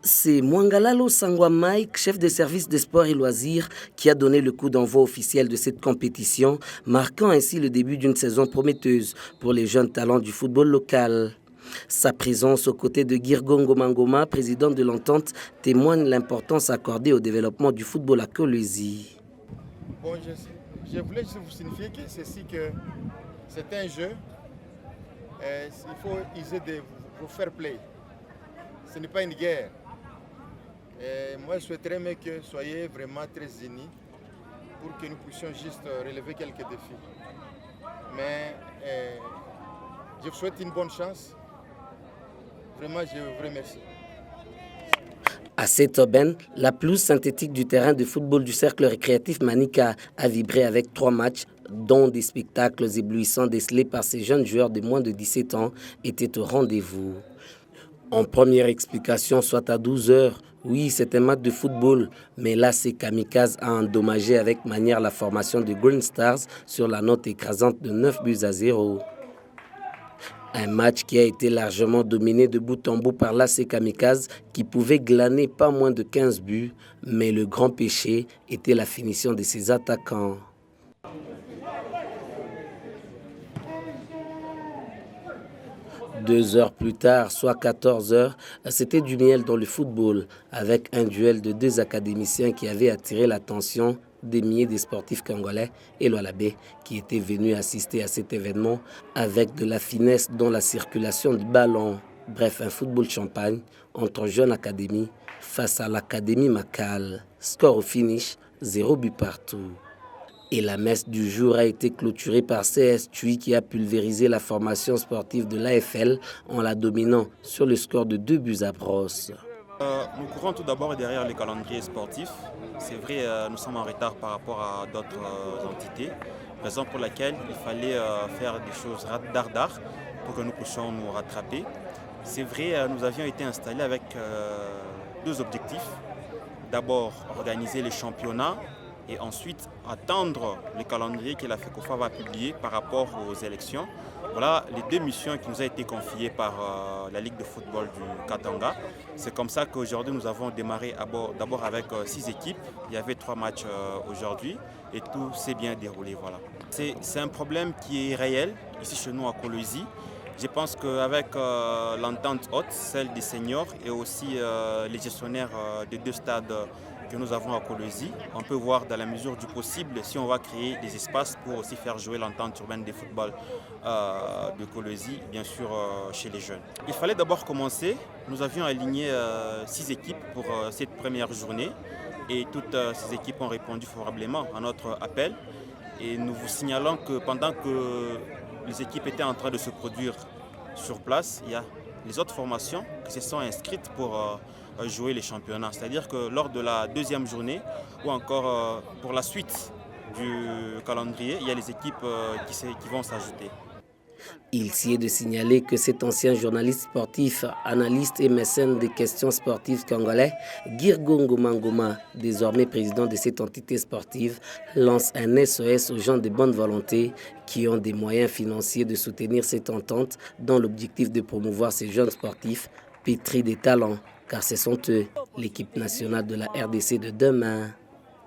C'est Mwangalalo Sangwa Mike, chef de service des sports et loisirs, qui a donné le coup d'envoi officiel de cette compétition, marquant ainsi le début d'une saison prometteuse pour les jeunes talents du football local. Sa présence aux côtés de Girgongo Mangoma, président de l'entente, témoigne l'importance accordée au développement du football à Kolwezi. Bon, je voulais juste vous signifier que c'est un jeu. Il faut user de vos fair play. Ce n'est pas une guerre. Moi, je souhaiterais que vous soyez vraiment très unis pour que nous puissions juste relever quelques défis. Mais je vous souhaite une bonne chance. Vraiment, je vous remercie. À cette aubaine, la pelouse synthétique du terrain de football du cercle récréatif Manika a vibré avec 3 matchs, dont des spectacles éblouissants décelés par ces jeunes joueurs de moins de 17 ans étaient au rendez-vous. En première explication, soit à 12 heures, oui, c'est un match de football, mais là, c'est Kamikaze a endommagé avec manière la formation de Green Stars sur la note écrasante de 9-0. Un match qui a été largement dominé de bout en bout par l'AC Kamikaze qui pouvait glaner pas moins de 15 buts, mais le grand péché était la finition de ses attaquants. Deux heures plus tard, soit 14 heures, c'était du miel dans le football, avec un duel de 2 académiciens qui avait attiré l'attention des milliers de sportifs congolais et l'Olabé qui étaient venus assister à cet événement avec de la finesse dans la circulation du ballon. Bref, un football champagne entre Jeune Académie face à l'Académie Makal. Score au finish, 0 but partout. Et la messe du jour a été clôturée par CS Tui qui a pulvérisé la formation sportive de l'AFL en la dominant sur le score de 2-0. Nous courons tout d'abord derrière les calendriers sportifs. C'est vrai, nous sommes en retard par rapport à d'autres entités, raison pour laquelle il fallait faire des choses d'art pour que nous puissions nous rattraper. C'est vrai, nous avions été installés avec 2 objectifs. D'abord, organiser les championnats et ensuite attendre le calendrier que la FECOFA va publier par rapport aux élections. Voilà les 2 missions qui nous ont été confiées par la Ligue de football du Katanga. C'est comme ça qu'aujourd'hui nous avons démarré d'abord avec 6 équipes. Il y avait 3 matchs aujourd'hui et tout s'est bien déroulé. Voilà. C'est un problème qui est réel ici chez nous à Kolwezi. Je pense qu'avec l'entente haute, celle des seniors et aussi les gestionnaires des 2 stades que nous avons à Kolwezi, on peut voir dans la mesure du possible si on va créer des espaces pour aussi faire jouer l'entente urbaine de football de Kolwezi, bien sûr chez les jeunes. Il fallait d'abord commencer. Nous avions aligné 6 équipes pour cette première journée et toutes ces équipes ont répondu favorablement à notre appel. Et nous vous signalons que pendant que les équipes étaient en train de se produire sur place, il y a les autres formations qui se sont inscrites pour jouer les championnats. C'est-à-dire que lors de la 2e journée ou encore pour la suite du calendrier, il y a les équipes qui vont s'ajouter. Il s'y est de signaler que cet ancien journaliste sportif, analyste et mécène des questions sportives congolais, Girgongo Mangoma, désormais président de cette entité sportive, lance un SOS aux gens de bonne volonté qui ont des moyens financiers de soutenir cette entente dans l'objectif de promouvoir ces jeunes sportifs pétris des talents, car ce sont eux, l'équipe nationale de la RDC de demain.